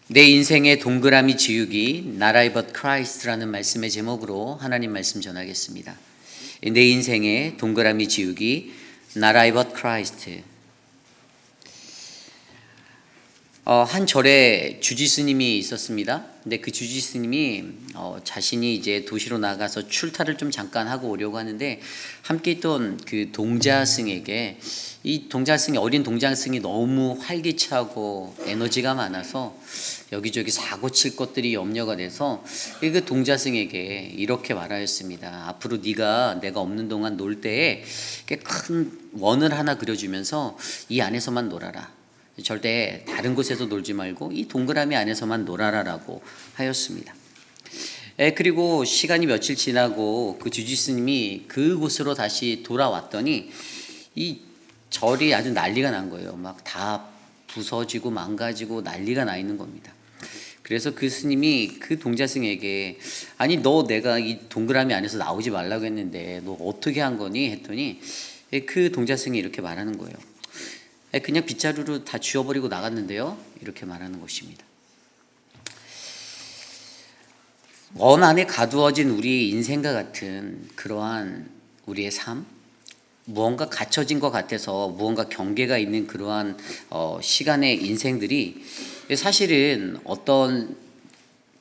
내 인생의 동그라미 지우기 Not I but Christ라는 말씀의 제목으로 하나님 말씀 전하겠습니다. 내 인생의 동그라미 지우기 Not I but Christ. 한 절에 주지스님이 있었습니다. 근데 그 주지스님이 자신이 이제 도시로 나가서 출타를 좀 잠깐 하고 오려고 하는데 함께 있던 그 동자승에게 이 동자승이 어린 동자승이 너무 활기차고 에너지가 많아서 여기저기 사고 칠 것들이 염려가 돼서 그 동자승에게 이렇게 말하였습니다. 앞으로 네가 내가 없는 동안 놀 때에 큰 원을 하나 그려주면서 이 안에서만 놀아라. 절대 다른 곳에서 놀지 말고 이 동그라미 안에서만 놀아라라고 하였습니다. 그리고 시간이 며칠 지나고 그 주지스님이 그곳으로 다시 돌아왔더니 이 절이 아주 난리가 난 거예요. 막 다 부서지고 망가지고 난리가 나 있는 겁니다. 그래서 그 스님이 그 동자승에게 아니 너 내가 이 동그라미 안에서 나오지 말라고 했는데 너 어떻게 한 거니? 했더니 그 동자승이 이렇게 말하는 거예요. 그냥 빗자루로 다 지워버리고 나갔는데요. 이렇게 말하는 것입니다. 원 안에 가두어진 우리 인생과 같은 그러한 우리의 삶, 무언가 갇혀진 것 같아서 무언가 경계가 있는 그러한 시간의 인생들이 사실은 어떤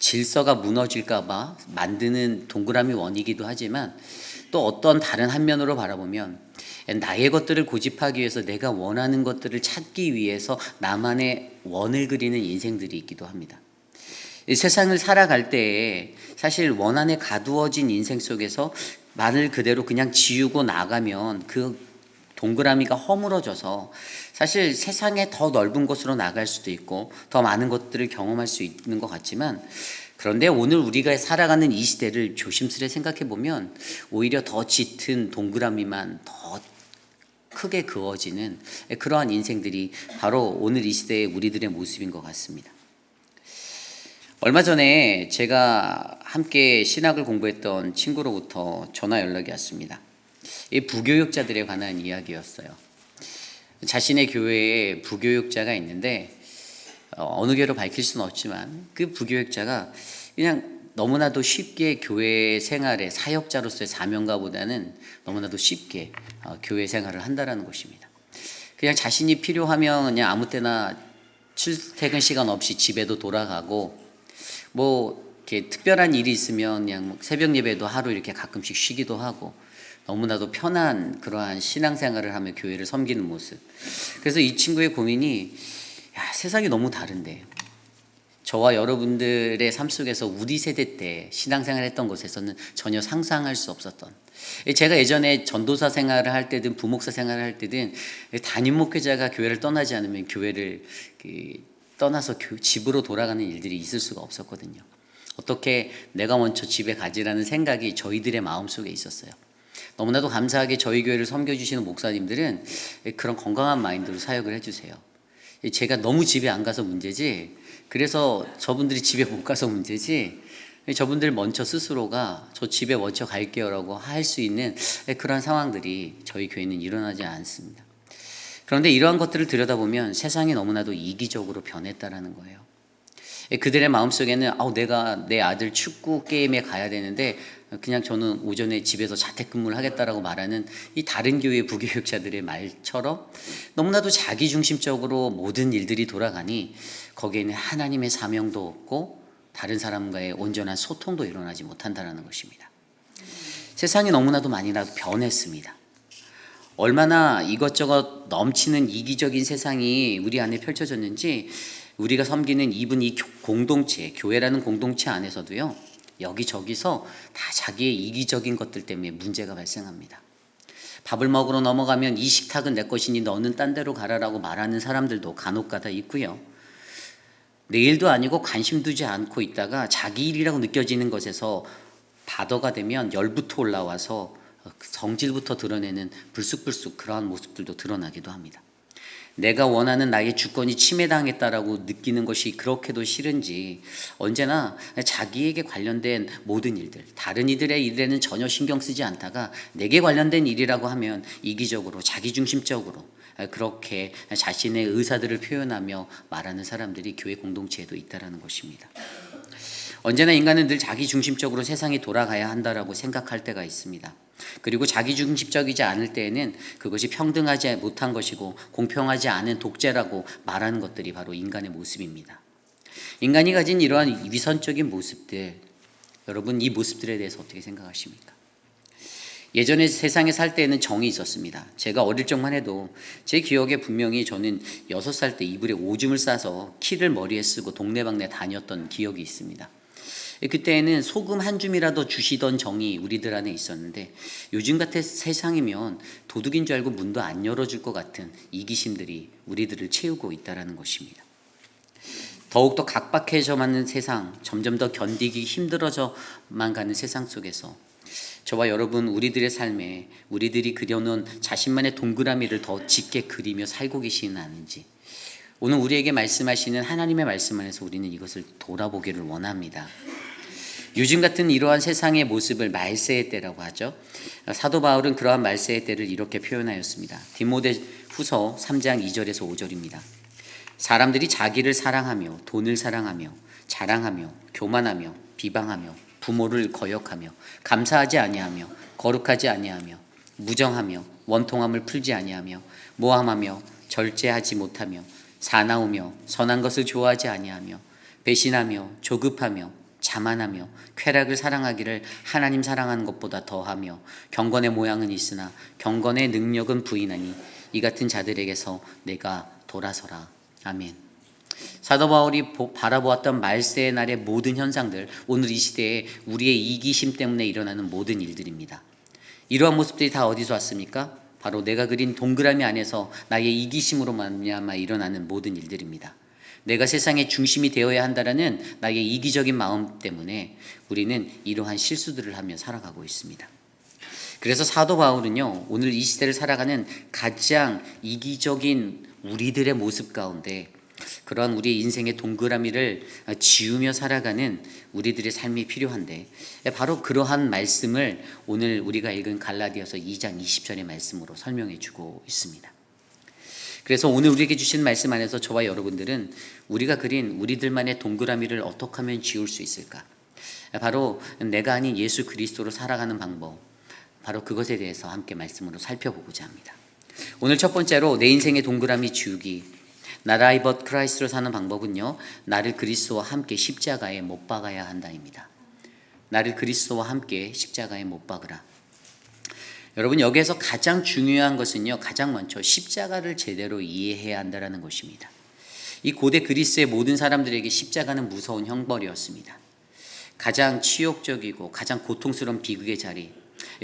질서가 무너질까 봐 만드는 동그라미 원이기도 하지만 또 어떤 다른 한 면으로 바라보면 나의 것들을 고집하기 위해서 내가 원하는 것들을 찾기 위해서 나만의 원을 그리는 인생들이 있기도 합니다. 이 세상을 살아갈 때에 사실 원 안에 가두어진 인생 속에서 만을 그대로 그냥 지우고 나가면 그 동그라미가 허물어져서 사실 세상에 더 넓은 곳으로 나갈 수도 있고 더 많은 것들을 경험할 수 있는 것 같지만 그런데 오늘 우리가 살아가는 이 시대를 조심스레 생각해 보면 오히려 더 짙은 동그라미만 더 크게 그어지는 그러한 인생들이 바로 오늘 이 시대의 우리들의 모습인 것 같습니다. 얼마 전에 제가 함께 신학을 공부했던 친구로부터 전화 연락이 왔습니다. 이 부교육자들에 관한 이야기였어요. 자신의 교회에 부교육자가 있는데 어느 교회로 밝힐 수는 없지만 그 부교육자가 그냥 너무나도 쉽게 교회 생활의 사역자로서의 사명가보다는 너무나도 쉽게 교회 생활을 한다라는 것입니다. 그냥 자신이 필요하면 그냥 아무 때나 출퇴근 시간 없이 집에도 돌아가고 뭐 이렇게 특별한 일이 있으면 그냥 새벽 예배도 하루 이렇게 가끔씩 쉬기도 하고 너무나도 편한 그러한 신앙생활을 하며 교회를 섬기는 모습. 그래서 이 친구의 고민이 세상이 너무 다른데 저와 여러분들의 삶 속에서 우리 세대 때 신앙생활 했던 곳에서는 전혀 상상할 수 없었던 제가 예전에 전도사 생활을 할 때든 부목사 생활을 할 때든 담임 목회자가 교회를 떠나지 않으면 교회를 떠나서 집으로 돌아가는 일들이 있을 수가 없었거든요. 어떻게 내가 먼저 집에 가지라는 생각이 저희들의 마음속에 있었어요. 너무나도 감사하게 저희 교회를 섬겨주시는 목사님들은 그런 건강한 마인드로 사역을 해주세요. 제가 너무 집에 안 가서 문제지 그래서 저분들이 집에 못 가서 문제지 저분들 먼저 스스로가 저 집에 먼저 갈게요 라고 할 수 있는 그런 상황들이 저희 교회는 일어나지 않습니다. 그런데 이러한 것들을 들여다보면 세상이 너무나도 이기적으로 변했다라는 거예요. 그들의 마음속에는 내가 내 아들 축구 게임에 가야 되는데 그냥 저는 오전에 집에서 자택근무를 하겠다라고 말하는 이 다른 교회 부교육자들의 말처럼 너무나도 자기중심적으로 모든 일들이 돌아가니 거기에는 하나님의 사명도 없고 다른 사람과의 온전한 소통도 일어나지 못한다는 것입니다. 세상이 너무나도 많이 변했습니다. 얼마나 이것저것 넘치는 이기적인 세상이 우리 안에 펼쳐졌는지 우리가 섬기는 이 공동체, 교회라는 공동체 안에서도요. 여기저기서 다 자기의 이기적인 것들 때문에 문제가 발생합니다. 밥을 먹으러 넘어가면 이 식탁은 내 것이니 너는 딴 데로 가라라고 말하는 사람들도 간혹가다 있고요. 내 일도 아니고 관심 두지 않고 있다가 자기 일이라고 느껴지는 것에서 바더가 되면 열부터 올라와서 성질부터 드러내는 불쑥불쑥 그러한 모습들도 드러나기도 합니다. 내가 원하는 나의 주권이 침해당했다라고 느끼는 것이 그렇게도 싫은지 언제나 자기에게 관련된 모든 일들, 다른 이들의 일에는 전혀 신경 쓰지 않다가 내게 관련된 일이라고 하면 이기적으로 자기중심적으로 그렇게 자신의 의사들을 표현하며 말하는 사람들이 교회 공동체에도 있다라는 것입니다. 언제나 인간은 늘 자기중심적으로 세상이 돌아가야 한다라고 생각할 때가 있습니다. 그리고 자기중심적이지 않을 때에는 그것이 평등하지 못한 것이고 공평하지 않은 독재라고 말하는 것들이 바로 인간의 모습입니다. 인간이 가진 이러한 위선적인 모습들, 여러분 이 모습들에 대해서 어떻게 생각하십니까? 예전에 세상에 살 때에는 정이 있었습니다. 제가 어릴 적만 해도 제 기억에 분명히 저는 6살 때 이불에 오줌을 싸서 키를 머리에 쓰고 동네방네 다녔던 기억이 있습니다. 그때에는 소금 한 줌이라도 주시던 정이 우리들 안에 있었는데 요즘 같은 세상이면 도둑인 줄 알고 문도 안 열어줄 것 같은 이기심들이 우리들을 채우고 있다는 것입니다. 더욱더 각박해져만 세상, 점점 더 견디기 힘들어져만 가는 세상 속에서 저와 여러분 우리들의 삶에 우리들이 그려놓은 자신만의 동그라미를 더 짙게 그리며 살고 계시는 않은지 오늘 우리에게 말씀하시는 하나님의 말씀 안에서 우리는 이것을 돌아보기를 원합니다. 요즘 같은 이러한 세상의 모습을 말세의 때라고 하죠. 사도 바울은 그러한 말세의 때를 이렇게 표현하였습니다. 디모데후서 3장 2절에서 5절입니다. 사람들이 자기를 사랑하며 돈을 사랑하며 자랑하며 교만하며 비방하며 부모를 거역하며 감사하지 아니하며 거룩하지 아니하며 무정하며 원통함을 풀지 아니하며 모함하며 절제하지 못하며 사나우며 선한 것을 좋아하지 아니하며 배신하며 조급하며 자만하며 쾌락을 사랑하기를 하나님 사랑하는 것보다 더하며 경건의 모양은 있으나 경건의 능력은 부인하니 이 같은 자들에게서 내가 돌아서라. 아멘. 사도 바울이 바라보았던 말세의 날의 모든 현상들, 오늘 이 시대에 우리의 이기심 때문에 일어나는 모든 일들입니다. 이러한 모습들이 다 어디서 왔습니까? 바로 내가 그린 동그라미 안에서 나의 이기심으로 말미암아 일어나는 모든 일들입니다. 내가 세상의 중심이 되어야 한다라는 나의 이기적인 마음 때문에 우리는 이러한 실수들을 하며 살아가고 있습니다. 그래서 사도 바울은요, 오늘 이 시대를 살아가는 가장 이기적인 우리들의 모습 가운데 그러한 우리의 인생의 동그라미를 지우며 살아가는 우리들의 삶이 필요한데 바로 그러한 말씀을 오늘 우리가 읽은 갈라디아서 2장 20절의 말씀으로 설명해 주고 있습니다. 그래서 오늘 우리에게 주신 말씀 안에서 저와 여러분들은 우리가 그린 우리들만의 동그라미를 어떻게 하면 지울 수 있을까? 바로 내가 아닌 예수 그리스도로 살아가는 방법, 바로 그것에 대해서 함께 말씀으로 살펴보고자 합니다. 오늘 첫 번째로 내 인생의 동그라미 지우기, 나라이 벗 크라이스트로 사는 방법은요, 나를 그리스도와 함께 십자가에 못 박아야 한다입니다. 나를 그리스도와 함께 십자가에 못 박으라. 여러분 여기에서 가장 중요한 것은요, 가장 먼저 십자가를 제대로 이해해야 한다는 것입니다. 이 고대 그리스의 모든 사람들에게 십자가는 무서운 형벌이었습니다. 가장 치욕적이고 가장 고통스러운 비극의 자리.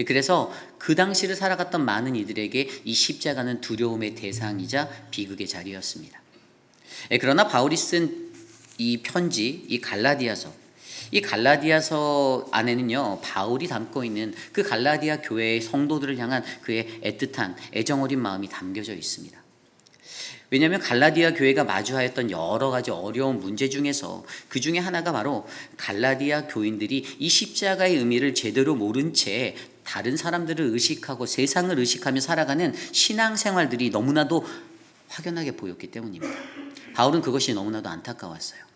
그래서 그 당시를 살아갔던 많은 이들에게 이 십자가는 두려움의 대상이자 비극의 자리였습니다. 그러나 바울이 쓴 이 편지, 이 갈라디아서 안에는요, 바울이 담고 있는 그 갈라디아 교회의 성도들을 향한 그의 애틋한 애정 어린 마음이 담겨져 있습니다. 왜냐하면 갈라디아 교회가 마주하였던 여러 가지 어려운 문제 중에서 그 중에 하나가 바로 갈라디아 교인들이 이 십자가의 의미를 제대로 모른 채 다른 사람들을 의식하고 세상을 의식하며 살아가는 신앙생활들이 너무나도 확연하게 보였기 때문입니다. 바울은 그것이 너무나도 안타까웠어요.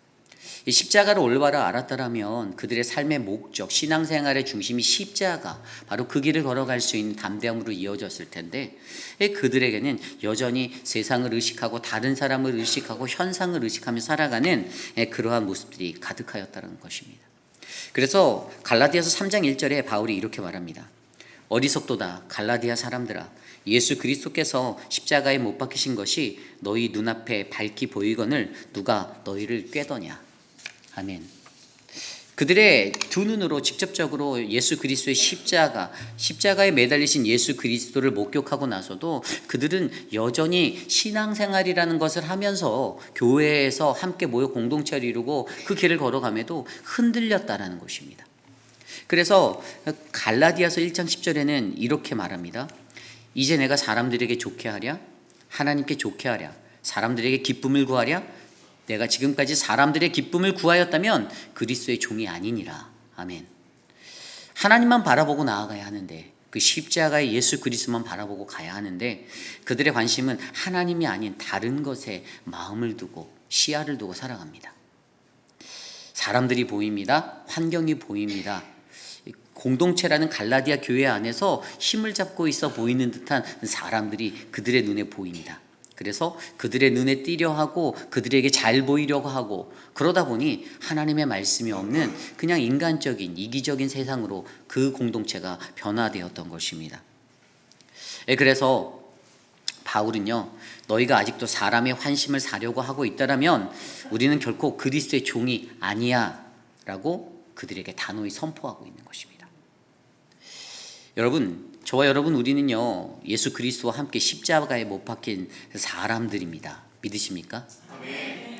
이 십자가를 올바로 알았더라면 그들의 삶의 목적, 신앙생활의 중심이 십자가, 바로 그 길을 걸어갈 수 있는 담대함으로 이어졌을 텐데 그들에게는 여전히 세상을 의식하고 다른 사람을 의식하고 현상을 의식하며 살아가는 그러한 모습들이 가득하였다는 것입니다. 그래서 갈라디아서 3장 1절에 바울이 이렇게 말합니다. 어리석도다 갈라디아 사람들아, 예수 그리스도께서 십자가에 못 박히신 것이 너희 눈앞에 밝히 보이거늘 누가 너희를 꾀더냐. 아멘. 그들의 두 눈으로 직접적으로 예수 그리스도의 십자가에 매달리신 예수 그리스도를 목격하고 나서도 그들은 여전히 신앙생활이라는 것을 하면서 교회에서 함께 모여 공동체를 이루고 그 길을 걸어감에도 흔들렸다라는 것입니다. 그래서 갈라디아서 1장 10절에는 이렇게 말합니다. 이제 내가 사람들에게 좋게 하랴? 하나님께 좋게 하랴? 사람들에게 기쁨을 구하랴? 내가 지금까지 사람들의 기쁨을 구하였다면 그리스도의 종이 아니니라. 아멘. 하나님만 바라보고 나아가야 하는데 그 십자가의 예수 그리스도만 바라보고 가야 하는데 그들의 관심은 하나님이 아닌 다른 것에 마음을 두고 시야를 두고 살아갑니다. 사람들이 보입니다. 환경이 보입니다. 공동체라는 갈라디아 교회 안에서 힘을 잡고 있어 보이는 듯한 사람들이 그들의 눈에 보입니다. 그래서 그들의 눈에 띄려 하고 그들에게 잘 보이려고 하고 그러다 보니 하나님의 말씀이 없는 그냥 인간적인 이기적인 세상으로 그 공동체가 변화되었던 것입니다. 그래서 바울은요, 너희가 아직도 사람의 환심을 사려고 하고 있다라면 우리는 결코 그리스도의 종이 아니야 라고 그들에게 단호히 선포하고 있는 것입니다. 여러분, 저와 여러분 우리는요 예수 그리스도와 함께 십자가에 못 박힌 사람들입니다. 믿으십니까? 아멘.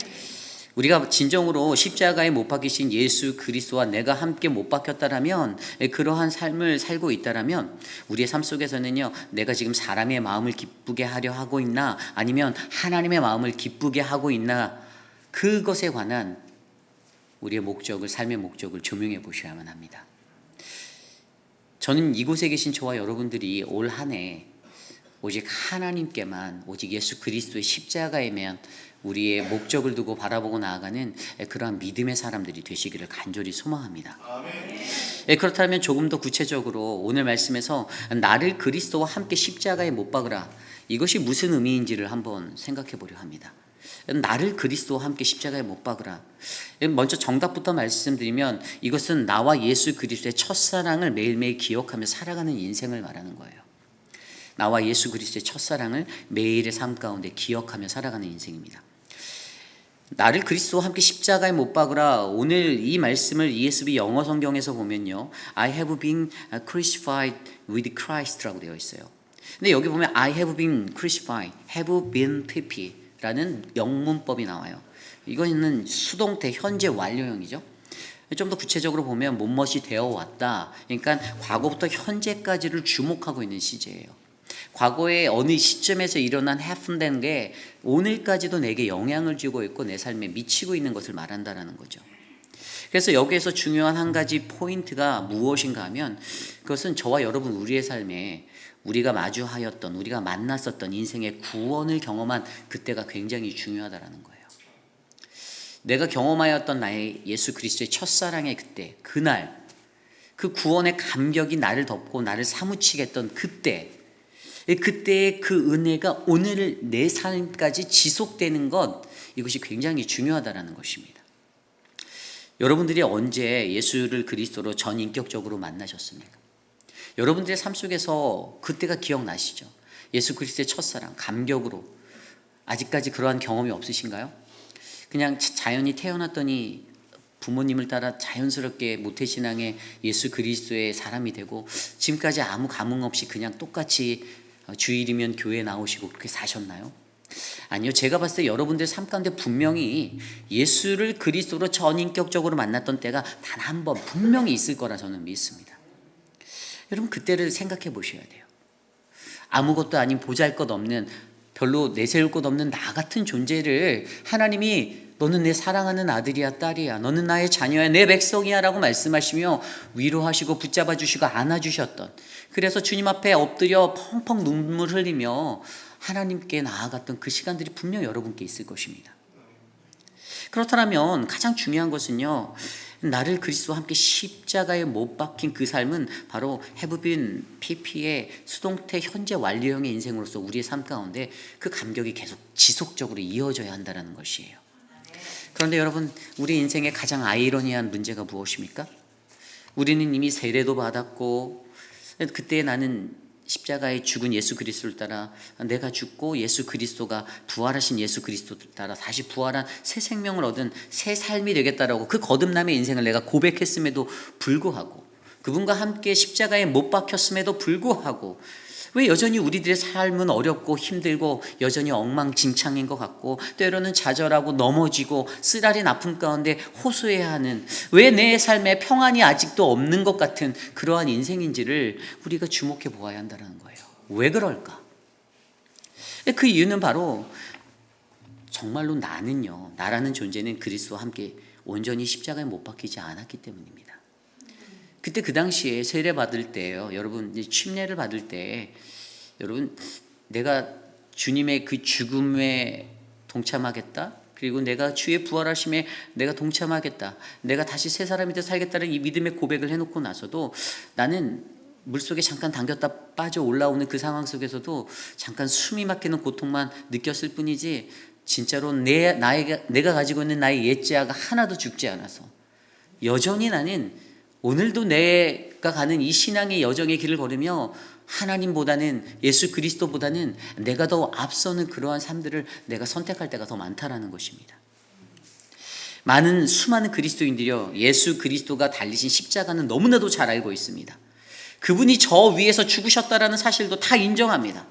우리가 진정으로 십자가에 못 박히신 예수 그리스도와 내가 함께 못 박혔다라면 그러한 삶을 살고 있다라면 우리의 삶 속에서는요 내가 지금 사람의 마음을 기쁘게 하려 하고 있나 아니면 하나님의 마음을 기쁘게 하고 있나 그것에 관한 우리의 목적을 삶의 목적을 조명해 보셔야만 합니다. 저는 이곳에 계신 저와 여러분들이 올 한 해 오직 하나님께만 오직 예수 그리스도의 십자가에만 우리의 목적을 두고 바라보고 나아가는 그러한 믿음의 사람들이 되시기를 간절히 소망합니다. 아멘. 그렇다면 조금 더 구체적으로 오늘 말씀에서 나를 그리스도와 함께 십자가에 못 박으라 이것이 무슨 의미인지를 한번 생각해 보려 합니다. 나를 그리스도와 함께 십자가에 못 박으라. 먼저 정답부터 말씀드리면 이것은 나와 예수 그리스도의 첫사랑을 매일매일 기억하며 살아가는 인생을 말하는 거예요. 나와 예수 그리스도의 첫사랑을 매일의 삶 가운데 기억하며 살아가는 인생입니다. 나를 그리스도와 함께 십자가에 못 박으라. 오늘 이 말씀을 ESV 영어 성경에서 보면요 I have been crucified with Christ라고 되어 있어요. 근데 여기 보면 I have been crucified, have been pp 라는 영문법이 나와요. 이거는 수동태 현재 완료형이죠. 좀 더 구체적으로 보면 뭐뭇이 되어 왔다. 그러니까 과거부터 현재까지를 주목하고 있는 시제예요. 과거의 어느 시점에서 일어난 해픈된 게 오늘까지도 내게 영향을 주고 있고 내 삶에 미치고 있는 것을 말한다라는 거죠. 그래서 여기에서 중요한 한 가지 포인트가 무엇인가 하면 그것은 저와 여러분 우리의 삶에 우리가 마주하였던 우리가 만났었던 인생의 구원을 경험한 그때가 굉장히 중요하다라는 거예요. 내가 경험하였던 나의 예수 그리스도의 첫사랑의 그때 그날 그 구원의 감격이 나를 덮고 나를 사무치게 했던 그때의 그 은혜가 오늘 내 삶까지 지속되는 것 이것이 굉장히 중요하다라는 것입니다. 여러분들이 언제 예수를 그리스도로 전인격적으로 만나셨습니까? 여러분들의 삶 속에서 그때가 기억나시죠? 예수 그리스도의 첫사랑, 감격으로 아직까지 그러한 경험이 없으신가요? 그냥 자연히 태어났더니 부모님을 따라 자연스럽게 모태신앙의 예수 그리스도의 사람이 되고 지금까지 아무 감흥 없이 그냥 똑같이 주일이면 교회에 나오시고 그렇게 사셨나요? 아니요. 제가 봤을 때 여러분들 삶 가운데 분명히 예수를 그리스도로 전인격적으로 만났던 때가 단 한 번 분명히 있을 거라 저는 믿습니다. 여러분 그때를 생각해 보셔야 돼요. 아무것도 아닌 보잘것없는 별로 내세울 것 없는 나 같은 존재를 하나님이 너는 내 사랑하는 아들이야 딸이야 너는 나의 자녀야 내 백성이야 라고 말씀하시며 위로하시고 붙잡아 주시고 안아주셨던 그래서 주님 앞에 엎드려 펑펑 눈물 흘리며 하나님께 나아갔던 그 시간들이 분명 여러분께 있을 것입니다. 그렇다면 가장 중요한 것은요 나를 그리스도와 함께 십자가에 못 박힌 그 삶은 바로 have been pp의 수동태 현재 완료형의 인생으로서 우리의 삶 가운데 그 감격이 계속 지속적으로 이어져야 한다는 것이에요. 그런데 여러분 우리 인생의 가장 아이러니한 문제가 무엇입니까? 우리는 이미 세례도 받았고 그때 나는 십자가에 죽은 예수 그리스도를 따라 내가 죽고 예수 그리스도가 부활하신 예수 그리스도를 따라 다시 부활한 새 생명을 얻은 새 삶이 되겠다라고 그 거듭남의 인생을 내가 고백했음에도 불구하고 그분과 함께 십자가에 못 박혔음에도 불구하고 왜 여전히 우리들의 삶은 어렵고 힘들고 여전히 엉망진창인 것 같고 때로는 좌절하고 넘어지고 쓰라린 아픔 가운데 호소해야 하는 왜 내 삶에 평안이 아직도 없는 것 같은 그러한 인생인지를 우리가 주목해 보아야 한다는 거예요. 왜 그럴까? 그 이유는 바로 정말로 나라는 존재는 그리스도와 함께 온전히 십자가에 못 박히지 않았기 때문입니다. 그때 그 당시에 세례 받을 때요, 여러분 이제 침례를 받을 때 여러분 내가 주님의 그 죽음에 동참하겠다, 그리고 내가 주의 부활하심에 내가 동참하겠다, 내가 다시 새 사람이 되어 살겠다는 이 믿음의 고백을 해놓고 나서도 나는 물속에 잠깐 당겼다 빠져 올라오는 그 상황 속에서도 잠깐 숨이 막히는 고통만 느꼈을 뿐이지 진짜로 내가 가지고 있는 나의 옛자아가 하나도 죽지 않아서 여전히 나는 오늘도 내가 가는 이 신앙의 여정의 길을 걸으며 하나님보다는, 예수 그리스도보다는 내가 더 앞서는 그러한 삶들을 내가 선택할 때가 더 많다라는 것입니다. 수많은 그리스도인들이요, 예수 그리스도가 달리신 십자가는 너무나도 잘 알고 있습니다. 그분이 저 위에서 죽으셨다라는 사실도 다 인정합니다.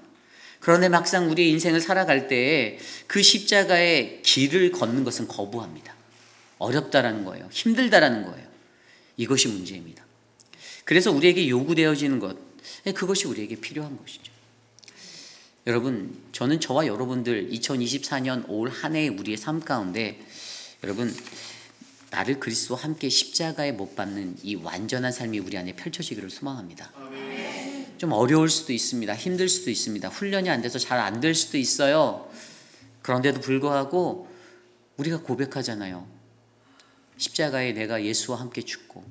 그런데 막상 우리의 인생을 살아갈 때 그 십자가의 길을 걷는 것은 거부합니다. 어렵다라는 거예요. 힘들다라는 거예요. 이것이 문제입니다. 그래서 우리에게 요구되어지는 것, 그것이 우리에게 필요한 것이죠. 여러분, 저는 저와 여러분들 2024년 올 한 해의 우리의 삶 가운데 여러분, 나를 그리스도와 함께 십자가에 못 박는 이 완전한 삶이 우리 안에 펼쳐지기를 소망합니다. 좀 어려울 수도 있습니다. 힘들 수도 있습니다. 훈련이 안 돼서 잘 안 될 수도 있어요. 그런데도 불구하고 우리가 고백하잖아요. 십자가에 내가 예수와 함께 죽고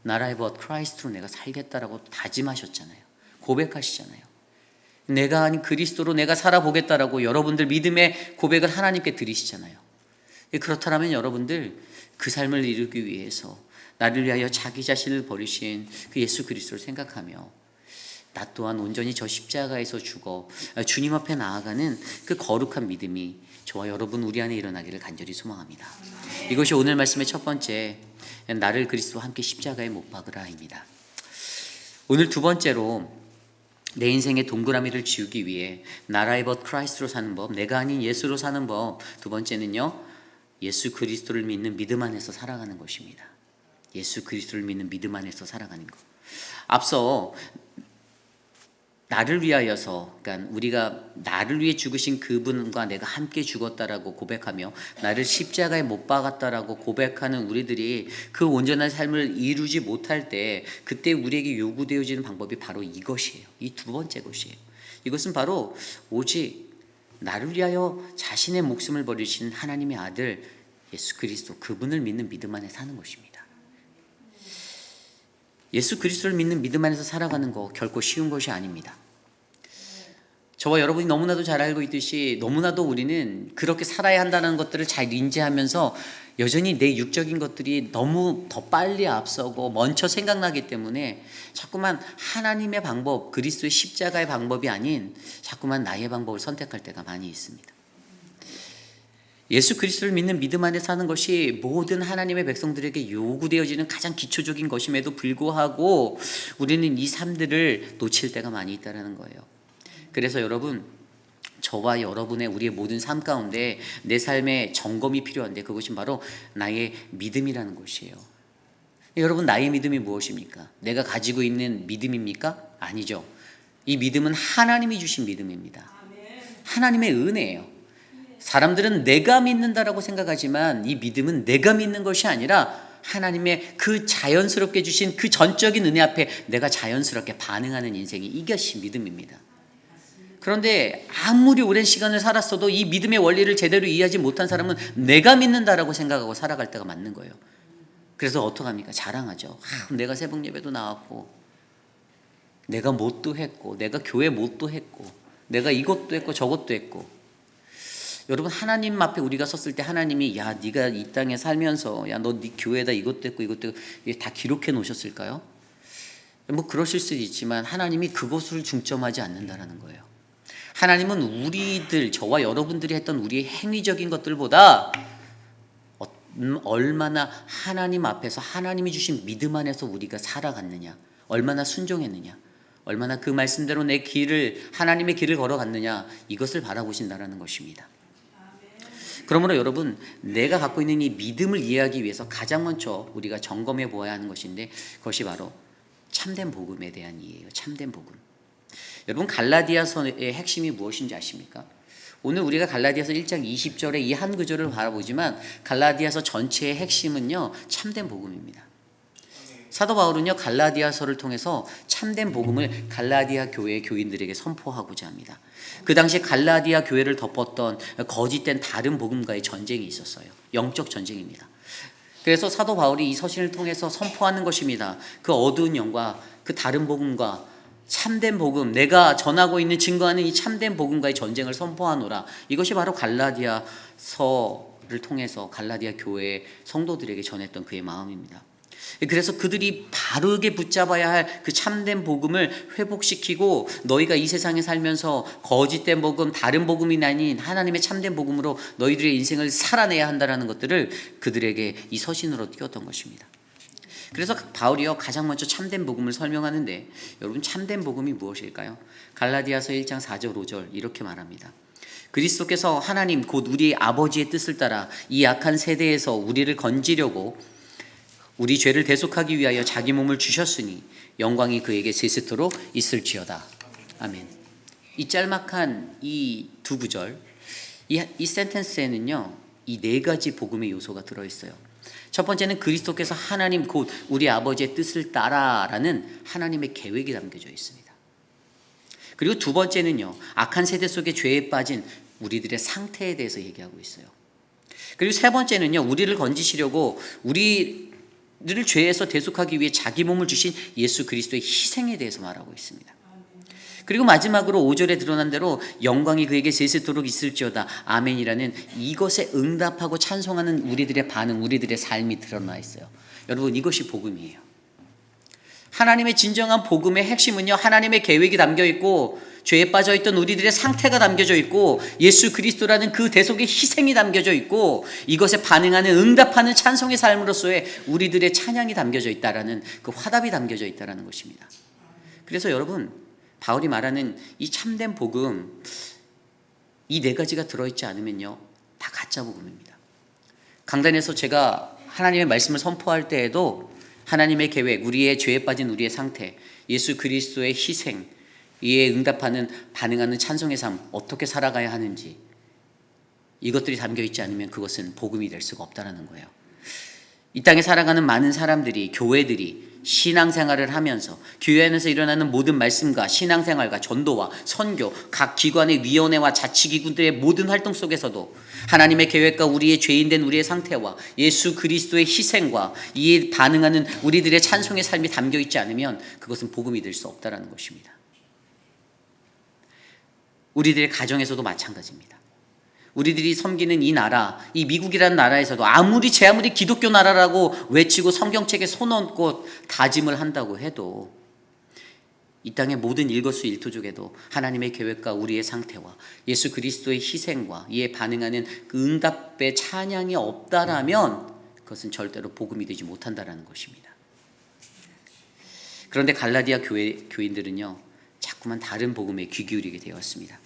나라의 벗 크라이스트로 내가 살겠다라고 다짐하셨잖아요. 고백하시잖아요. 내가 아닌 그리스도로 내가 살아보겠다라고 여러분들 믿음의 고백을 하나님께 드리시잖아요. 그렇다면 여러분들 그 삶을 이루기 위해서 나를 위하여 자기 자신을 버리신 그 예수 그리스도를 생각하며 나 또한 온전히 저 십자가에서 죽어 주님 앞에 나아가는 그 거룩한 믿음이 저와 여러분 우리 안에 일어나기를 간절히 소망합니다. 이것이 오늘 말씀의 첫 번째, 나를 그리스도와 함께 십자가에 못 박으라입니다. 오늘 두 번째로 내 인생의 동그라미를 지우기 위해 나라의 벗 크라이스트로 사는 법, 내가 아닌 예수로 사는 법. 두 번째는요, 예수 그리스도를 믿는 믿음 안에서 살아가는 것입니다. 예수 그리스도를 믿는 믿음 안에서 살아가는 것. 앞서 나를 위하여서, 그러니까 우리가 나를 위해 죽으신 그분과 내가 함께 죽었다라고 고백하며 나를 십자가에 못 박았다라고 고백하는 우리들이 그 온전한 삶을 이루지 못할 때 그때 우리에게 요구되어지는 방법이 바로 이것이에요. 이 두 번째 것이에요. 이것은 바로 오직 나를 위하여 자신의 목숨을 버리신 하나님의 아들 예수 그리스도, 그분을 믿는 믿음 안에 사는 것입니다. 예수 그리스도를 믿는 믿음 안에서 살아가는 거 결코 쉬운 것이 아닙니다. 저와 여러분이 너무나도 잘 알고 있듯이 너무나도 우리는 그렇게 살아야 한다는 것들을 잘 인지하면서 여전히 내 육적인 것들이 너무 더 빨리 앞서고 먼저 생각나기 때문에 자꾸만 하나님의 방법, 그리스도의 십자가의 방법이 아닌 자꾸만 나의 방법을 선택할 때가 많이 있습니다. 예수 그리스도를 믿는 믿음 안에 사는 것이 모든 하나님의 백성들에게 요구되어지는 가장 기초적인 것임에도 불구하고 우리는 이 삶들을 놓칠 때가 많이 있다는 거예요. 그래서 여러분, 저와 여러분의 우리의 모든 삶 가운데 내 삶의 점검이 필요한데 그것이 바로 나의 믿음이라는 것이에요. 여러분, 나의 믿음이 무엇입니까? 내가 가지고 있는 믿음입니까? 아니죠. 이 믿음은 하나님이 주신 믿음입니다. 하나님의 은혜예요. 사람들은 내가 믿는다라고 생각하지만 이 믿음은 내가 믿는 것이 아니라 하나님의 그 자연스럽게 주신 그 전적인 은혜 앞에 내가 자연스럽게 반응하는 인생이 이것이 믿음입니다. 그런데 아무리 오랜 시간을 살았어도 이 믿음의 원리를 제대로 이해하지 못한 사람은 내가 믿는다라고 생각하고 살아갈 때가 맞는 거예요. 그래서 어떡합니까? 자랑하죠. 내가 새벽 예배도 나왔고, 내가 못도 했고, 내가 교회 못도 했고, 내가 이것도 했고 저것도 했고. 여러분, 하나님 앞에 우리가 섰을 때 하나님이 야, 네가 이 땅에 살면서 야, 너 네 교회에다 이것도 했고 이것도 했고, 이게 다 기록해 놓으셨을까요? 뭐 그러실 수도 있지만 하나님이 그것을 중점하지 않는다라는 거예요. 하나님은 우리들, 저와 여러분들이 했던 우리의 행위적인 것들보다 얼마나 하나님 앞에서 하나님이 주신 믿음 안에서 우리가 살아갔느냐, 얼마나 순종했느냐, 얼마나 그 말씀대로 내 길을, 하나님의 길을 걸어갔느냐, 이것을 바라보신다라는 것입니다. 그러므로 여러분, 내가 갖고 있는 이 믿음을 이해하기 위해서 가장 먼저 우리가 점검해 보아야 하는 것인데 그것이 바로 참된 복음에 대한 이해예요. 참된 복음. 여러분, 갈라디아서의 핵심이 무엇인지 아십니까? 오늘 우리가 갈라디아서 1장 20절의 이 한 구절을 바라보지만 갈라디아서 전체의 핵심은요, 참된 복음입니다. 사도 바울은요, 갈라디아서를 통해서 참된 복음을 갈라디아 교회 교인들에게 선포하고자 합니다. 그 당시 갈라디아 교회를 덮었던 거짓된 다른 복음과의 전쟁이 있었어요. 영적 전쟁입니다. 그래서 사도 바울이 이 서신을 통해서 선포하는 것입니다. 그 어두운 영과 그 다른 복음과 참된 복음, 내가 전하고 있는 증거하는 이 참된 복음과의 전쟁을 선포하노라. 이것이 바로 갈라디아서를 통해서 갈라디아 교회 성도들에게 전했던 그의 마음입니다. 그래서 그들이 바르게 붙잡아야 할 그 참된 복음을 회복시키고, 너희가 이 세상에 살면서 거짓된 복음, 다른 복음이 아닌 하나님의 참된 복음으로 너희들의 인생을 살아내야 한다는 것들을 그들에게 이 서신으로 띄웠던 것입니다. 그래서 바울이요, 가장 먼저 참된 복음을 설명하는데, 여러분, 참된 복음이 무엇일까요? 갈라디아서 1장 4절 5절 이렇게 말합니다. 그리스도께서 하나님 곧 우리 아버지의 뜻을 따라 이 악한 세대에서 우리를 건지려고 우리 죄를 대속하기 위하여 자기 몸을 주셨으니 영광이 그에게 세세토록 있을지어다. 아멘. 이 짤막한 이 두 구절, 이 센텐스에는요, 이 네 가지 복음의 요소가 들어있어요. 첫 번째는 그리스도께서 하나님 곧 우리 아버지의 뜻을 따라라는 하나님의 계획이 담겨져 있습니다. 그리고 두 번째는요, 악한 세대 속에 죄에 빠진 우리들의 상태에 대해서 얘기하고 있어요. 그리고 세 번째는요, 우리를 건지시려고 우리를 죄에서 대속하기 위해 자기 몸을 주신 예수 그리스도의 희생에 대해서 말하고 있습니다. 그리고 마지막으로 5절에 드러난 대로 영광이 그에게 세세토록 있을지어다. 아멘이라는 이것에 응답하고 찬송하는 우리들의 반응, 우리들의 삶이 드러나 있어요. 여러분, 이것이 복음이에요. 하나님의 진정한 복음의 핵심은요, 하나님의 계획이 담겨 있고 죄에 빠져 있던 우리들의 상태가 담겨져 있고 예수 그리스도라는 그 대속의 희생이 담겨져 있고 이것에 반응하는 응답하는 찬송의 삶으로서의 우리들의 찬양이 담겨져 있다라는 그 화답이 담겨져 있다라는 것입니다. 그래서 여러분, 바울이 말하는 이 참된 복음, 이 네 가지가 들어있지 않으면요, 다 가짜 복음입니다. 강단에서 제가 하나님의 말씀을 선포할 때에도 하나님의 계획, 우리의 죄에 빠진 우리의 상태, 예수 그리스도의 희생, 이에 응답하는 반응하는 찬송의 삶, 어떻게 살아가야 하는지, 이것들이 담겨있지 않으면 그것은 복음이 될 수가 없다는 거예요. 이 땅에 살아가는 많은 사람들이, 교회들이 신앙생활을 하면서 교회 안에서 일어나는 모든 말씀과 신앙생활과 전도와 선교, 각 기관의 위원회와 자치기구들의 모든 활동 속에서도 하나님의 계획과 우리의 죄인된 우리의 상태와 예수 그리스도의 희생과 이에 반응하는 우리들의 찬송의 삶이 담겨있지 않으면 그것은 복음이 될 수 없다는 것입니다. 우리들의 가정에서도 마찬가지입니다. 우리들이 섬기는 이 나라, 이 미국이라는 나라에서도 아무리 기독교 나라라고 외치고 성경책에 손 얹고 다짐을 한다고 해도 이 땅의 모든 일거수일투족에도 하나님의 계획과 우리의 상태와 예수 그리스도의 희생과 이에 반응하는 그 응답의 찬양이 없다라면 그것은 절대로 복음이 되지 못한다라는 것입니다. 그런데 갈라디아 교인들은요, 자꾸만 다른 복음에 귀 기울이게 되었습니다.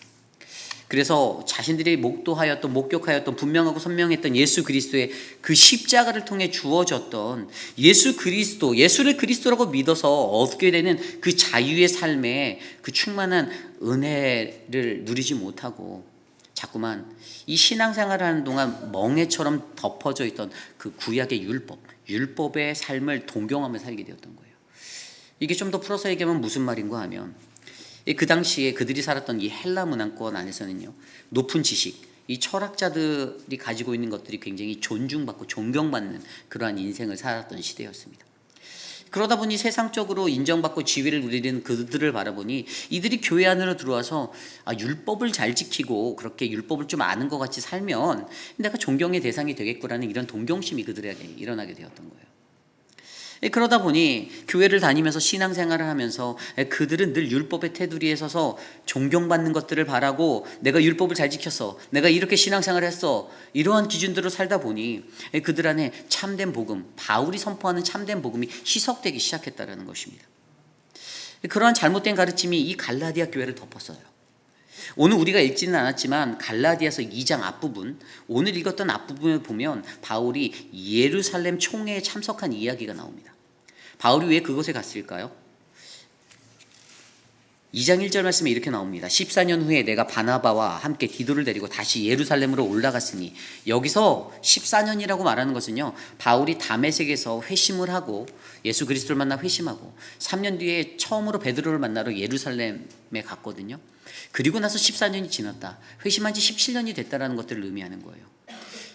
그래서 자신들이 목격하였던 분명하고 선명했던 예수 그리스도의 그 십자가를 통해 주어졌던 예수를 그리스도라고 믿어서 얻게 되는 그 자유의 삶에 그 충만한 은혜를 누리지 못하고 자꾸만 이 신앙생활을 하는 동안 멍에처럼 덮어져 있던 그 구약의 율법의 삶을 동경하며 살게 되었던 거예요. 이게 좀 더 풀어서 얘기하면 무슨 말인가 하면, 그 당시에 그들이 살았던 이 헬라 문화권 안에서는요, 높은 지식, 이 철학자들이 가지고 있는 것들이 굉장히 존중받고 존경받는 그러한 인생을 살았던 시대였습니다. 그러다 보니 세상적으로 인정받고 지위를 누리는 그들을 바라보니 이들이 교회 안으로 들어와서 율법을 잘 지키고 그렇게 율법을 좀 아는 것 같이 살면 내가 존경의 대상이 되겠구라는 이런 동경심이 그들에게 일어나게 되었던 거예요. 그러다 보니 교회를 다니면서 신앙생활을 하면서 그들은 늘 율법의 테두리에 서서 존경받는 것들을 바라고, 내가 율법을 잘 지켰어, 내가 이렇게 신앙생활을 했어, 이러한 기준대로 살다 보니 그들 안에 참된 복음, 바울이 선포하는 참된 복음이 희석되기 시작했다는 것입니다. 그러한 잘못된 가르침이 이 갈라디아 교회를 덮었어요. 오늘 우리가 읽지는 않았지만 갈라디아서 2장 앞부분, 오늘 읽었던 앞부분을 보면 바울이 예루살렘 총회에 참석한 이야기가 나옵니다. 바울이 왜 그곳에 갔을까요? 2장 1절 말씀에 이렇게 나옵니다. 14년 후에 내가 바나바와 함께 디도를 데리고 다시 예루살렘으로 올라갔으니, 여기서 14년이라고 말하는 것은요, 바울이 다메섹에서 회심을 하고 예수 그리스도를 만나 회심하고 3년 뒤에 처음으로 베드로를 만나러 예루살렘에 갔거든요. 그리고 나서 14년이 지났다, 회심한 지 17년이 됐다라는 것들을 의미하는 거예요.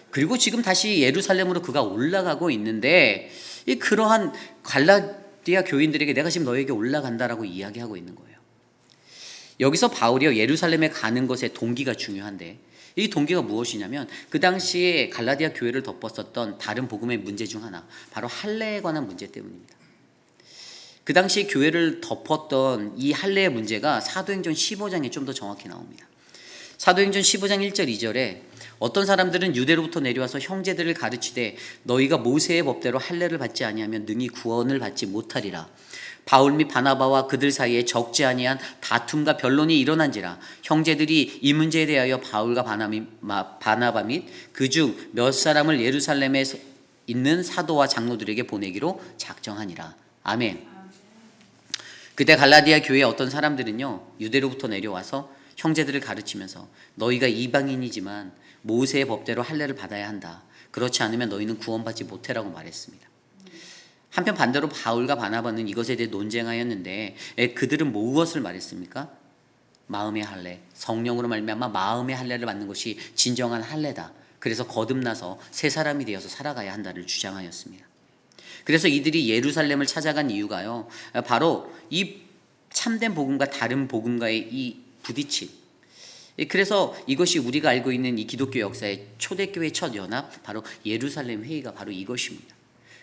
그리고 지금 다시 예루살렘으로 그가 올라가고 있는데, 그러한 갈라디아 교인들에게 내가 지금 너에게 올라간다라고 이야기하고 있는 거예요. 여기서 바울이 예루살렘에 가는 것의 동기가 중요한데, 이 동기가 무엇이냐면 그 당시에 갈라디아 교회를 덮었었던 다른 복음의 문제 중 하나, 바로 할례에 관한 문제 때문입니다. 그 당시 교회를 덮었던 이 할례의 문제가 사도행전 15장에 좀 더 정확히 나옵니다. 사도행전 15장 1절 2절에 어떤 사람들은 유대로부터 내려와서 형제들을 가르치되 너희가 모세의 법대로 할례를 받지 아니하면 능히 구원을 받지 못하리라. 바울 및 바나바와 그들 사이에 적지 아니한 다툼과 변론이 일어난지라. 형제들이 이 문제에 대하여 바울과 바나바 및 그중 몇 사람을 예루살렘에 있는 사도와 장로들에게 보내기로 작정하니라. 아멘. 그때 갈라디아 교회의 어떤 사람들은요, 유대로부터 내려와서 형제들을 가르치면서 너희가 이방인이지만 모세의 법대로 할례를 받아야 한다, 그렇지 않으면 너희는 구원받지 못해라고 말했습니다. 한편 반대로 바울과 바나바는 이것에 대해 논쟁하였는데, 그들은 무엇을 말했습니까? 마음의 할례, 성령으로 말미암아 마음의 할례를 받는 것이 진정한 할례다, 그래서 거듭나서 새 사람이 되어서 살아가야 한다를 주장하였습니다. 그래서 이들이 예루살렘을 찾아간 이유가요, 바로 이 참된 복음과 다른 복음과의 이 부딪힘, 그래서 이것이 우리가 알고 있는 이 기독교 역사의 초대교회 첫 연합, 바로 예루살렘 회의가 바로 이것입니다.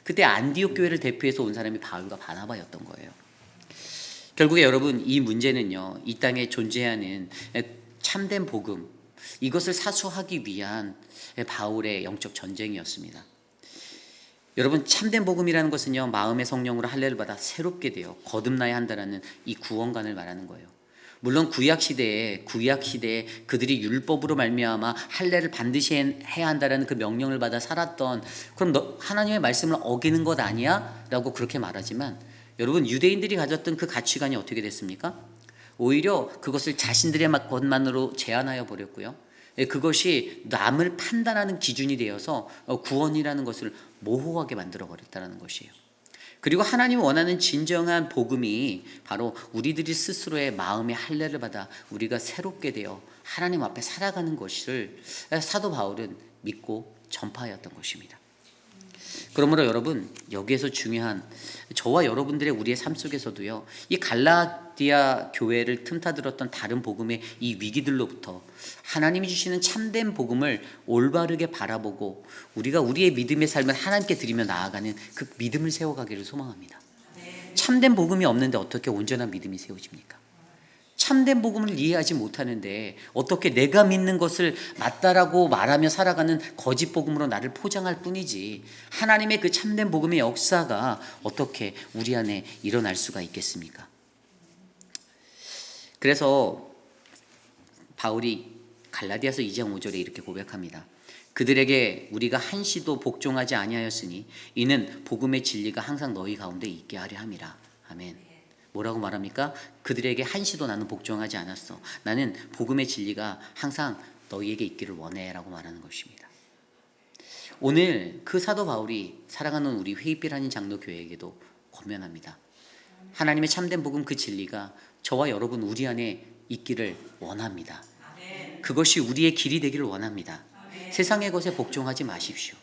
그때 안디옥 교회를 대표해서 온 사람이 바울과 바나바였던 거예요. 결국에 여러분, 이 문제는요, 이 땅에 존재하는 참된 복음, 이것을 사수하기 위한 바울의 영적 전쟁이었습니다. 여러분, 참된 복음이라는 것은요, 마음의 성령으로 할례를 받아 새롭게 되어 거듭나야 한다는 이 구원관을 말하는 거예요. 물론 구약 시대에 그들이 율법으로 말미암아 할례를 반드시 해야 한다라는 그 명령을 받아 살았던, 그럼 너 하나님의 말씀을 어기는 것 아니야? 라고 그렇게 말하지만, 여러분, 유대인들이 가졌던 그 가치관이 어떻게 됐습니까? 오히려 그것을 자신들의 것만으로 제한하여 버렸고요, 그것이 남을 판단하는 기준이 되어서 구원이라는 것을 모호하게 만들어 버렸다는 것이에요. 그리고 하나님이 원하는 진정한 복음이 바로 우리들이 스스로의 마음의 할례를 받아 우리가 새롭게 되어 하나님 앞에 살아가는 것을 사도 바울은 믿고 전파하였던 것입니다. 그러므로 여러분, 여기에서 중요한, 저와 여러분들의 우리의 삶 속에서도요, 이 갈라디아 교회를 틈타들었던 다른 복음의 이 위기들로부터 하나님이 주시는 참된 복음을 올바르게 바라보고 우리가 우리의 믿음의 삶을 하나님께 드리며 나아가는 그 믿음을 세워가기를 소망합니다. 참된 복음이 없는데 어떻게 온전한 믿음이 세워집니까? 참된 복음을 이해하지 못하는데 어떻게 내가 믿는 것을 맞다라고 말하며 살아가는 거짓 복음으로 나를 포장할 뿐이지, 하나님의 그 참된 복음의 역사가 어떻게 우리 안에 일어날 수가 있겠습니까? 그래서 바울이 갈라디아서 2장 5절에 이렇게 고백합니다. 그들에게 우리가 한시도 복종하지 아니하였으니 이는 복음의 진리가 항상 너희 가운데 있게 하려 함이라. 아멘. 뭐라고 말합니까? 그들에게 한시도 나는 복종하지 않았어. 나는 복음의 진리가 항상 너희에게 있기를 원해 라고 말하는 것입니다. 오늘 그 사도 바울이 사랑하는 우리 회의빛 한인 장로교회에게도 권면합니다. 하나님의 참된 복음, 그 진리가 저와 여러분 우리 안에 있기를 원합니다. 그것이 우리의 길이 되기를 원합니다. 세상의 것에 복종하지 마십시오.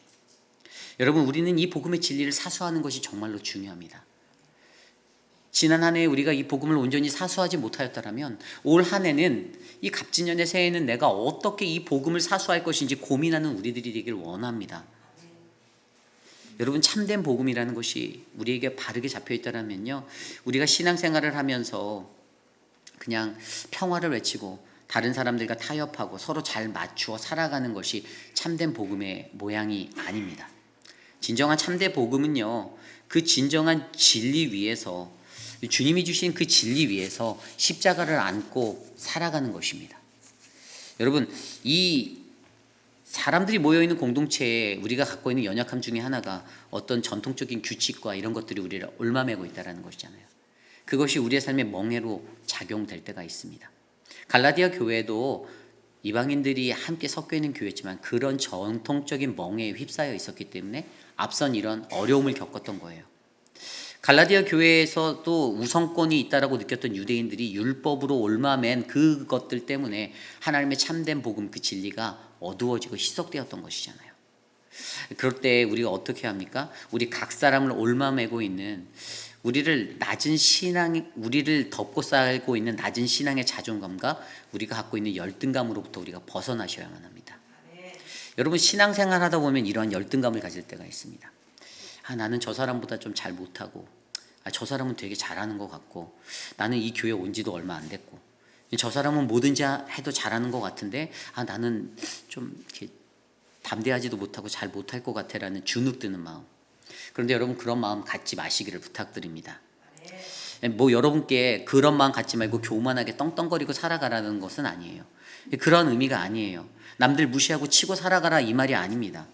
여러분, 우리는 이 복음의 진리를 사수하는 것이 정말로 중요합니다. 지난 한 해 우리가 이 복음을 온전히 사수하지 못하였다면 올 한 해는, 이 갑진년의 새해에는 내가 어떻게 이 복음을 사수할 것인지 고민하는 우리들이 되길 원합니다. 여러분, 참된 복음이라는 것이 우리에게 바르게 잡혀 있다면요, 우리가 신앙생활을 하면서 그냥 평화를 외치고 다른 사람들과 타협하고 서로 잘 맞추어 살아가는 것이 참된 복음의 모양이 아닙니다. 진정한 참된 복음은요, 그 진정한 진리 위에서, 주님이 주신 그 진리 위에서 십자가를 안고 살아가는 것입니다. 여러분, 이 사람들이 모여있는 공동체에 우리가 갖고 있는 연약함 중에 하나가 어떤 전통적인 규칙과 이런 것들이 우리를 얽매고 있다는 것이잖아요. 그것이 우리의 삶의 멍해로 작용될 때가 있습니다. 갈라디아 교회도 이방인들이 함께 섞여 있는 교회였지만 그런 전통적인 멍해에 휩싸여 있었기 때문에 앞선 이런 어려움을 겪었던 거예요. 갈라디아 교회에서도 우선권이 있다라고 느꼈던 유대인들이 율법으로 옮아맨 그것들 때문에 하나님의 참된 복음, 그 진리가 어두워지고 희석되었던 것이잖아요. 그럴 때 우리가 어떻게 합니까? 우리 각 사람을 옮아매고 있는, 우리를 낮은 신앙, 우리를 덮고 살고 있는 낮은 신앙의 자존감과 우리가 갖고 있는 열등감으로부터 우리가 벗어나셔야만 합니다. 여러분, 신앙생활 하다 보면 이러한 열등감을 가질 때가 있습니다. 나는 저 사람보다 좀 잘 못하고, 저 사람은 되게 잘하는 것 같고, 나는 이 교회 온 지도 얼마 안 됐고, 저 사람은 뭐든지 해도 잘하는 것 같은데 나는 좀 이렇게 담대하지도 못하고 잘 못할 것 같아라는 주눅드는 마음. 그런데 여러분, 그런 마음 갖지 마시기를 부탁드립니다. 뭐 여러분께 그런 마음 갖지 말고 교만하게 떵떵거리고 살아가라는 것은 아니에요. 그런 의미가 아니에요. 남들 무시하고 치고 살아가라 이 말이 아닙니다.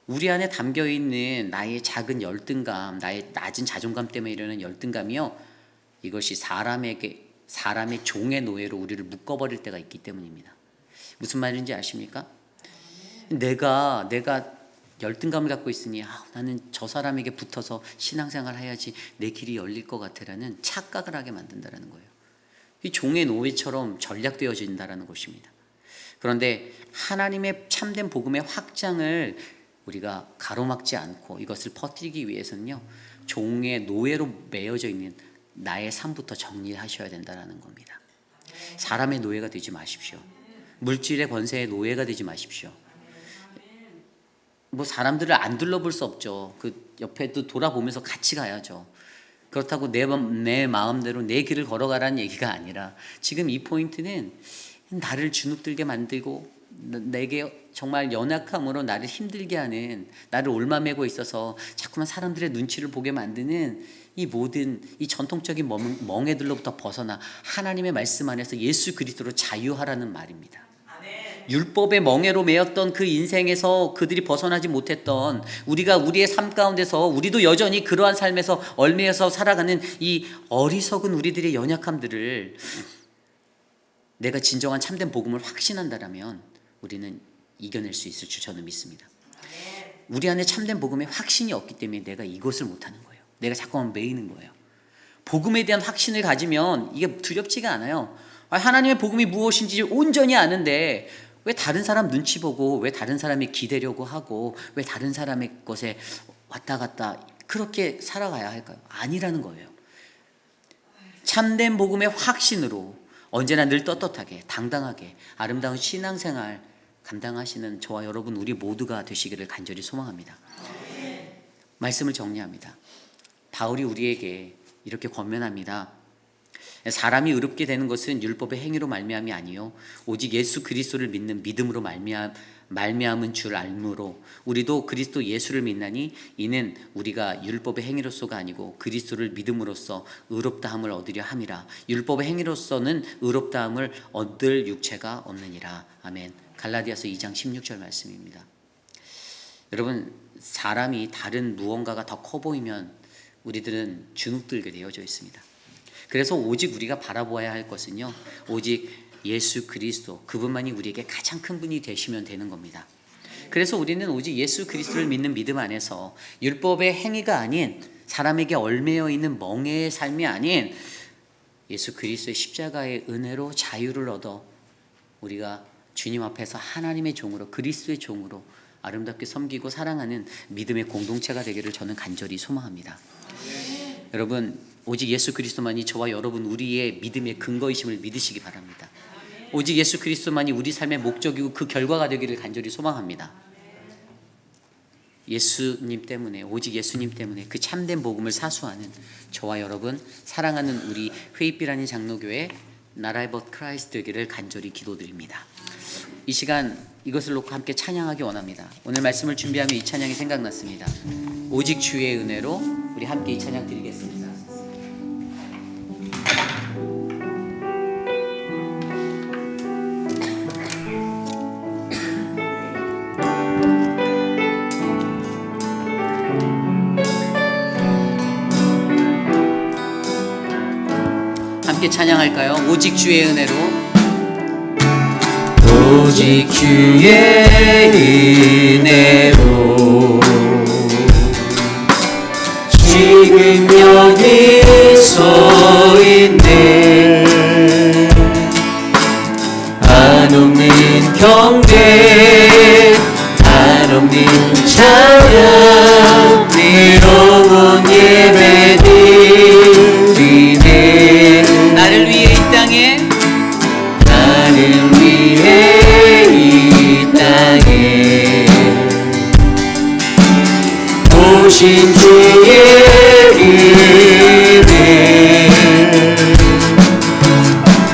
우리 안에 담겨있는 나의 작은 열등감, 나의 낮은 자존감 때문에 이러는 열등감이요, 이것이 사람의 종의 노예로 우리를 묶어버릴 때가 있기 때문입니다. 무슨 말인지 아십니까? 내가 열등감을 갖고 있으니 나는 저 사람에게 붙어서 신앙생활 해야지 내 길이 열릴 것 같아라는 착각을 하게 만든다는 거예요. 이 종의 노예처럼 전략되어진다는 것입니다. 그런데 하나님의 참된 복음의 확장을 우리가 가로막지 않고 이것을 퍼뜨리기 위해서는요, 종의 노예로 매여져 있는 나의 삶부터 정리하셔야 된다는 겁니다. 사람의 노예가 되지 마십시오. 물질의 권세의 노예가 되지 마십시오. 뭐 사람들을 안 둘러볼 수 없죠. 그 옆에도 돌아보면서 같이 가야죠. 그렇다고 내 마음대로 내 길을 걸어가라는 얘기가 아니라, 지금 이 포인트는 나를 주눅들게 만들고 내게 정말 연약함으로 나를 힘들게 하는, 나를 옮아매고 있어서 자꾸만 사람들의 눈치를 보게 만드는 이 모든 이 전통적인 멍해들로부터 벗어나 하나님의 말씀 안에서 예수 그리스도로 자유하라는 말입니다. 율법의 멍해로 매였던 그 인생에서 그들이 벗어나지 못했던, 우리가 우리의 삶 가운데서 우리도 여전히 그러한 삶에서 얽매여서 살아가는 이 어리석은 우리들의 연약함들을 내가 진정한 참된 복음을 확신한다라면 우리는 이겨낼 수 있을 줄 저는 믿습니다. 우리 안에 참된 복음의 확신이 없기 때문에 내가 이것을 못하는 거예요. 내가 자꾸만 매이는 거예요. 복음에 대한 확신을 가지면 이게 두렵지가 않아요. 하나님의 복음이 무엇인지 온전히 아는데 왜 다른 사람 눈치 보고, 왜 다른 사람이 기대려고 하고, 왜 다른 사람의 것에 왔다 갔다 그렇게 살아가야 할까요? 아니라는 거예요. 참된 복음의 확신으로 언제나 늘 떳떳하게 당당하게 아름다운 신앙생활 감당하시는 저와 여러분, 우리 모두가 되시기를 간절히 소망합니다. 말씀을 정리합니다. 바울이 우리에게 이렇게 권면합니다. 사람이 의롭게 되는 것은 율법의 행위로 말미암이 아니요 오직 예수 그리스도를 믿는 믿음으로 말미암은 줄 알므로 우리도 그리스도 예수를 믿나니 이는 우리가 율법의 행위로서가 아니고 그리스도를 믿음으로써 의롭다함을 얻으려 함이라. 율법의 행위로서는 의롭다함을 얻을 육체가 없느니라. 아멘. 갈라디아서 2장 16절 말씀입니다. 여러분, 사람이 다른 무언가가 더 커 보이면 우리들은 주눅들게 되어져 있습니다. 그래서 오직 우리가 바라보아야 할 것은요, 오직 예수 그리스도, 그분만이 우리에게 가장 큰 분이 되시면 되는 겁니다. 그래서 우리는 오직 예수 그리스도를 믿는 믿음 안에서 율법의 행위가 아닌, 사람에게 얽매여 있는 멍해의 삶이 아닌 예수 그리스도의 십자가의 은혜로 자유를 얻어 우리가 주님 앞에서 하나님의 종으로, 그리스도의 종으로 아름답게 섬기고 사랑하는 믿음의 공동체가 되기를 저는 간절히 소망합니다. 여러분, 오직 예수 그리스도만이 저와 여러분 우리의 믿음의 근거이심을 믿으시기 바랍니다. 오직 예수 그리스도만이 우리 삶의 목적이고 그 결과가 되기를 간절히 소망합니다. 예수님 때문에, 오직 예수님 때문에 그 참된 복음을 사수하는 저와 여러분, 사랑하는 우리 회입빛 아닌 장로교회 나라의 벗 크라이스트 되기를 간절히 기도드립니다. 이 시간 이것을 놓고 함께 찬양하기 원합니다. 오늘 말씀을 준비하며 이 찬양이 생각났습니다. 오직 주의 은혜로 우리 함께 이 찬양 드리겠습니다. 함께 찬양할까요? 오직 주의 은혜로. 오직 주의 은혜로 지금 여기 서 있네. 한없는 경배 한없는 찬양 새로운 예배 드리네. 나를 위해 이 땅에 나를 위해 이 땅에 오신 주의 은혜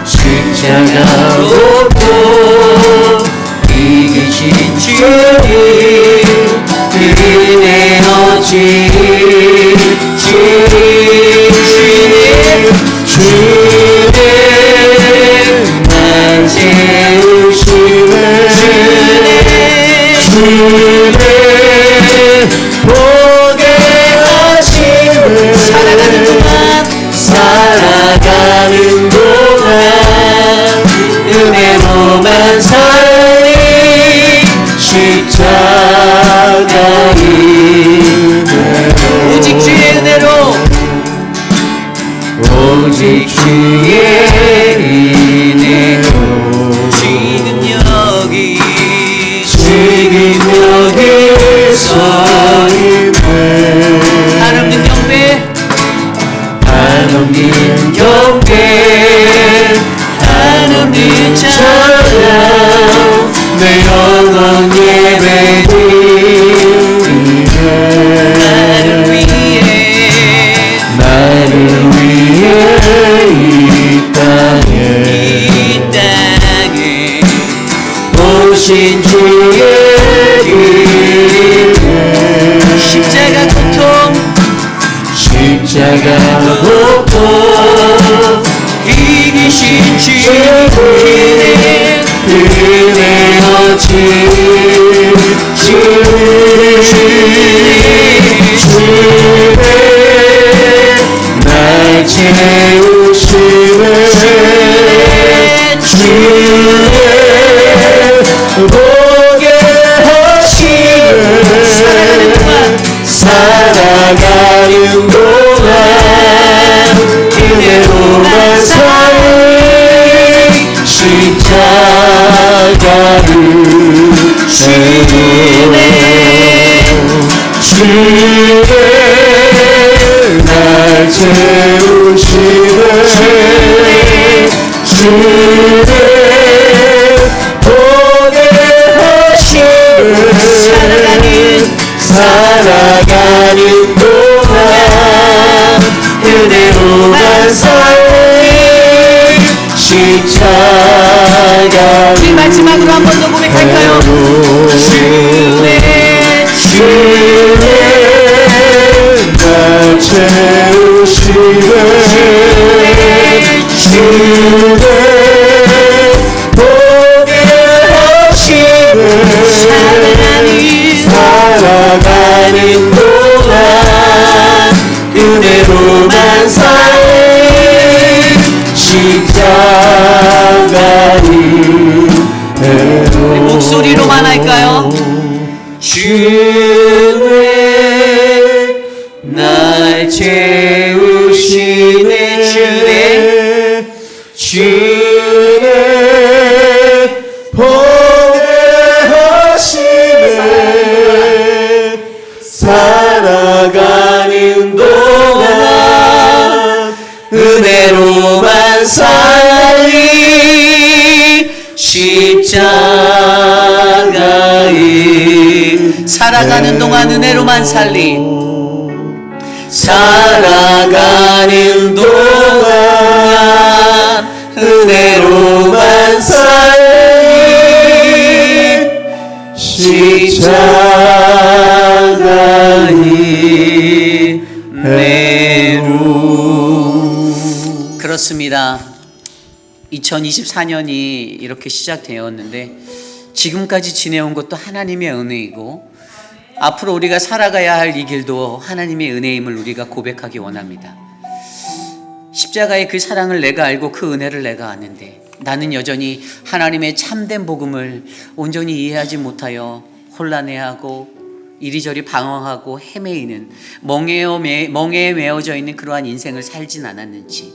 십자가로 또 이기신 주님 은혜 어찌 주님 날 채우시네. 주님 보게 하시네. 살아가는 동안 은혜로만 살리 십자가 은혜로 오직 주의 은혜로 오직 주의 은혜로 지금 여기 서 있네. 한없는 경배 한없는 경배 한없는 찬양 내 영원 예배 드리네. 나를 위해 이 땅에 오신 주의 은혜 십자가 고통 이기신 주의 은혜 어찌 주의 날 채우시네. 주의 보게 하시네. 살아가는 동안 은혜로만 살리 십자가 은혜로 주의 날 채우시네. 주의 보게 하시네. 살아가는 동안 은혜로만 살리 십자가 우리 마지막으로 한 번 더 고백할까요? 주의 날 채우시네. 주의 보게 하시네. 살아가는 동안 은혜로만 살리 십자가 은혜로 목소리로만 할까요? 주의 날 채우시네. 주의 보게 하시네. 살아가는 동안 은혜로만 살리 십자가에 살아가는 동안 은혜로만 살리 살아가는 동안 은혜로만 살리 십자가 은혜로. 그렇습니다. 2024년이 이렇게 시작되었는데 지금까지 지내온 것도 하나님의 은혜이고 앞으로 우리가 살아가야 할 이 길도 하나님의 은혜임을 우리가 고백하기 원합니다. 십자가의 그 사랑을 내가 알고 그 은혜를 내가 아는데 나는 여전히 하나님의 참된 복음을 온전히 이해하지 못하여 혼란해하고 이리저리 방황하고 헤매이는 멍에에 메어져 있는 그러한 인생을 살진 않았는지,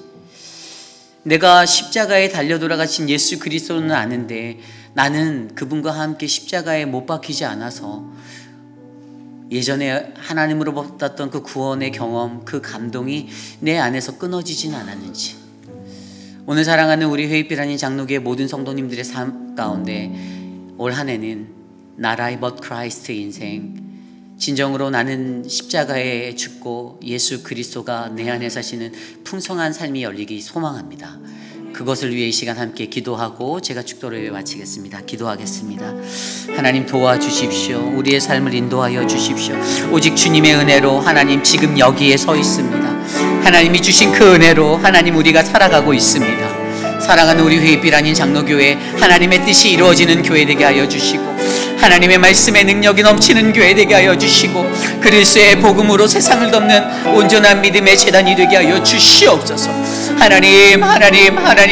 내가 십자가에 달려 돌아가신 예수 그리스도는 아는데 나는 그분과 함께 십자가에 못 박히지 않아서 예전에 하나님으로 받았던 그 구원의 경험, 그 감동이 내 안에서 끊어지진 않았는지, 오늘 사랑하는 우리 회의빛 아닌 장로교의 모든 성도님들의 삶 가운데 올 한 해는 나라의 but Christ의 인생, 진정으로 나는 십자가에 죽고 예수 그리스도가 내 안에 사시는 풍성한 삶이 열리기 소망합니다. 그것을 위해 이 시간 함께 기도하고 제가 축도를 마치겠습니다. 기도하겠습니다. 하나님 도와주십시오. 우리의 삶을 인도하여 주십시오. 오직 주님의 은혜로 하나님 지금 여기에 서 있습니다. 하나님이 주신 그 은혜로 하나님 우리가 살아가고 있습니다. 사랑하는 우리 회의빛 아닌 장로교회, 하나님의 뜻이 이루어지는 교회 되게 하여 주시고 하나님의 말씀의 능력이 넘치는 교회 되게 하여 주시고 그리스도의 복음으로 세상을 덮는 온전한 믿음의 제단이 되게 하여 주시옵소서. 하나님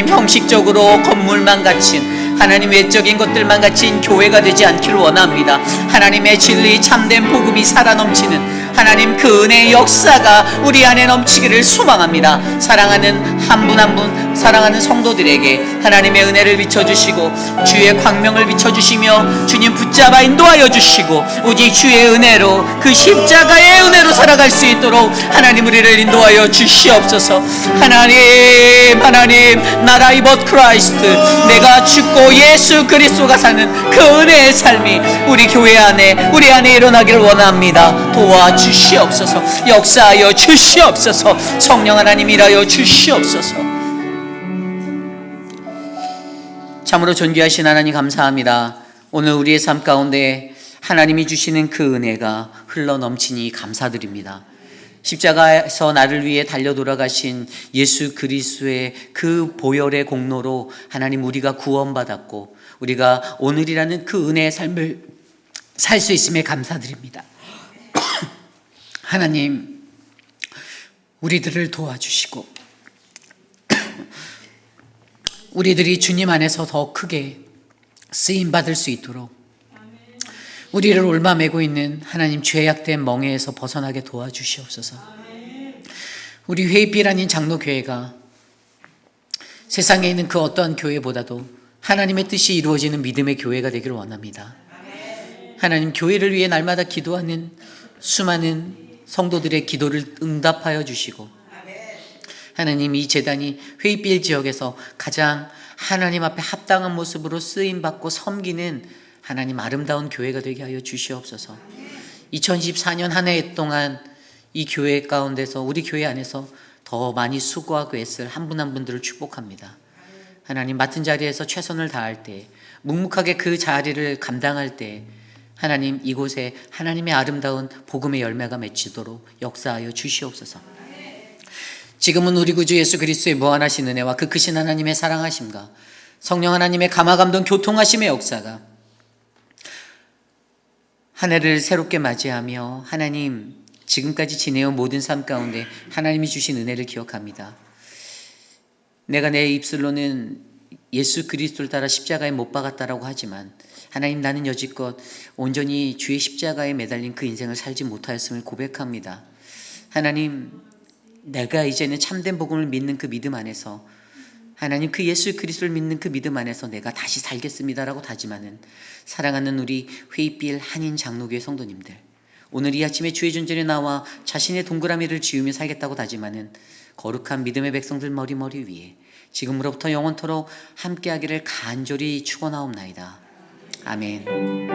형식적으로 건물만 갖춘 하나님 외적인 것들만 갖춘 교회가 되지 않기를 원합니다. 하나님의 진리 참된 복음이 살아 넘치는 하나님 그 은혜의 역사가 우리 안에 넘치기를 소망합니다. 사랑하는 한 분 한 분 사랑하는 성도들에게 하나님의 은혜를 비춰주시고 주의 광명을 비춰주시며 주님 붙잡아 인도하여 주시고 오직 주의 은혜로 그 십자가의 은혜로 살아갈 수 있도록 하나님 우리를 인도하여 주시옵소서. 하나님 나라의 but Christ, 내가 죽고 예수 그리스도가 사는 그 은혜의 삶이 우리 교회 안에 우리 안에 일어나기를 원합니다. 도와주시옵소서. 역사하여 주시옵소서. 성령 하나님 일하여 주시옵소서. 참으로 존귀하신 하나님 감사합니다. 오늘 우리의 삶 가운데 하나님이 주시는 그 은혜가 흘러 넘치니 감사드립니다. 십자가에서 나를 위해 달려 돌아가신 예수 그리스도의 그 보혈의 공로로 하나님 우리가 구원받았고 우리가 오늘이라는 그 은혜의 삶을 살 수 있음에 감사드립니다. 하나님 우리들을 도와주시고 우리들이 주님 안에서 더 크게 쓰임받을 수 있도록 우리를 옮아매고 있는 하나님 죄악된 멍에에서 벗어나게 도와주시옵소서. 우리 회의빛 아닌 장로교회가 세상에 있는 그 어떠한 교회보다도 하나님의 뜻이 이루어지는 믿음의 교회가 되기를 원합니다. 하나님 교회를 위해 날마다 기도하는 수많은 성도들의 기도를 응답하여 주시고 하나님 이 제단이 회의빛 지역에서 가장 하나님 앞에 합당한 모습으로 쓰임받고 섬기는 하나님 아름다운 교회가 되게 하여 주시옵소서. 2024년 한 해 동안 이 교회 가운데서 우리 교회 안에서 더 많이 수고하고 애쓸 한 분 한 분들을 축복합니다. 하나님 맡은 자리에서 최선을 다할 때 묵묵하게 그 자리를 감당할 때 하나님 이곳에 하나님의 아름다운 복음의 열매가 맺히도록 역사하여 주시옵소서. 지금은 우리 구주 예수 그리스도의 무한하신 은혜와 그 크신 하나님의 사랑하심과 성령 하나님의 감화감동 교통하심의 역사가 한 해를 새롭게 맞이하며 하나님 지금까지 지내온 모든 삶 가운데 하나님이 주신 은혜를 기억합니다. 내가 내 입술로는 예수 그리스도를 따라 십자가에 못 박았다라고 하지만 하나님 나는 여지껏 온전히 주의 십자가에 매달린 그 인생을 살지 못하였음을 고백합니다. 하나님 내가 이제는 참된 복음을 믿는 그 믿음 안에서 하나님 그 예수 그리스도를 믿는 그 믿음 안에서 내가 다시 살겠습니다라고 다짐하는 사랑하는 우리 회의빛 한인 장로교회 성도님들, 오늘 이 아침에 주의 존전에 나와 자신의 동그라미를 지으며 살겠다고 다짐하는 거룩한 믿음의 백성들 머리 위에 지금으로부터 영원토록 함께하기를 간절히 축원하옵나이다. 아멘.